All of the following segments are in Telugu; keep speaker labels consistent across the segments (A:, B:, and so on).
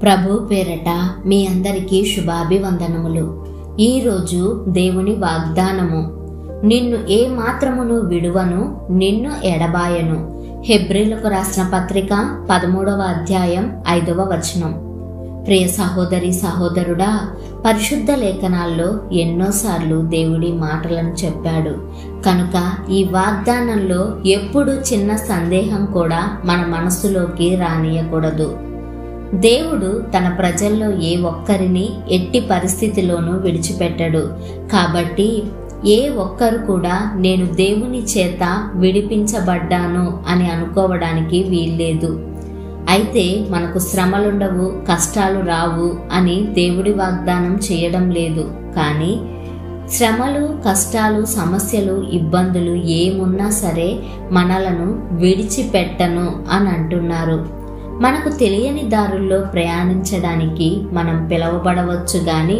A: ప్రభు పేరట మీ అందరికీ శుభాభివందనములు. ఈరోజు దేవుని వాగ్దానము, నిన్ను ఏ మాత్రమును విడువను, నిన్ను ఎడబాయను. హెబ్రీలకు రాసిన పత్రిక 13వ అధ్యాయం 5వ వచనం. ప్రియ సహోదరి సహోదరుడా, పరిశుద్ధ లేఖనాల్లో ఎన్నోసార్లు దేవుడి మాటలను చెప్పాడు. కనుక ఈ వాగ్దానంలో ఎప్పుడు చిన్న సందేహం కూడా మన మనసులోకి రానియకూడదు. దేవుడు తన ప్రజల్లో ఏ ఒక్కరిని ఎట్టి పరిస్థితిలోనూ విడిచిపెట్టడు. కాబట్టి ఏ ఒక్కరు కూడా నేను దేవుని చేత విడిపించబడ్డాను అని అనుకోవడానికి వీల్లేదు. అయితే మనకు శ్రమలుండవు, కష్టాలు రావు అని దేవుడి వాగ్దానం చేయడం లేదు. కానీ శ్రమలు, కష్టాలు, సమస్యలు, ఇబ్బందులు ఏమున్నా సరే మనలను విడిచిపెట్టను అని అంటున్నారు. మనకు తెలియని దారుల్లో ప్రయాణించడానికి మనం పిలువబడవచ్చు గాని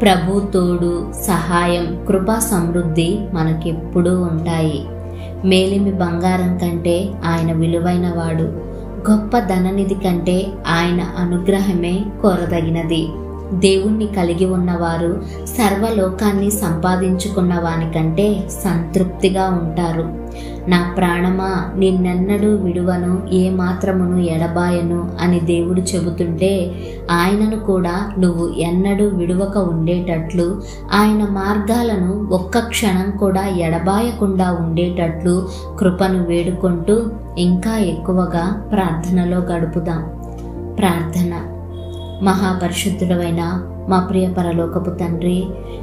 A: ప్రభు తోడు, సహాయం, కృపా సమృద్ధి మనకెప్పుడూ ఉంటాయి. మేలిమి బంగారం కంటే ఆయన విలువైన వాడు, గొప్ప ధననిధి కంటే ఆయన అనుగ్రహమే కోరదగినది. దేవుణ్ణి కలిగి ఉన్నవారు సర్వలోకాన్ని సంపాదించుకున్న వానికంటే సంతృప్తిగా ఉంటారు. నా ప్రాణమా, నిన్నెన్నడూ విడువను, ఏ మాత్రమును ఎడబాయను అని దేవుడు చెబుతుంటే, ఆయనను కూడా నువ్వు ఎన్నడూ విడువక ఉండేటట్లు, ఆయన మార్గాలను ఒక్క క్షణం కూడా ఎడబాయకుండా ఉండేటట్లు కృపను వేడుకుంటూ ఇంకా ఎక్కువగా ప్రార్థనలో గడుపుదాం. ప్రార్థన. మహాపరిశుద్ధుడవైన మా ప్రియ పరలోకపు తండ్రి,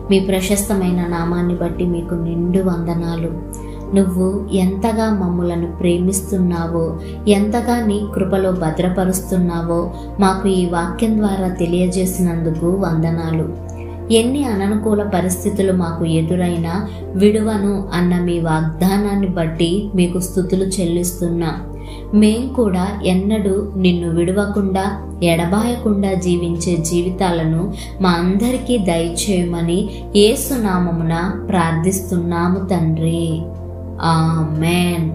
A: మీ ప్రశస్తమైన నామాన్ని బట్టి మీకు నిండు వందనాలు. నువ్వు ఎంతగా మమ్ములను ప్రేమిస్తున్నావో, ఎంతగా నీ కృపలో భద్రపరుస్తున్నావో మాకు ఈ వాక్యం ద్వారా తెలియజేసినందుకు వందనాలు. ఎన్ని అననుకూల పరిస్థితులు మాకు ఎదురైనా విడువను అన్న మీ వాగ్దానాన్ని బట్టి మీకు స్తుతులు చెల్లిస్తున్నాం. మేం కూడా ఎన్నడూ నిన్ను విడువకుండా, ఎడబాయకుండా జీవించే జీవితాలను మా అందరికీ దయచేయమని యేసు నామమున ప్రార్థిస్తున్నాము తండ్రి. ఆమేన్.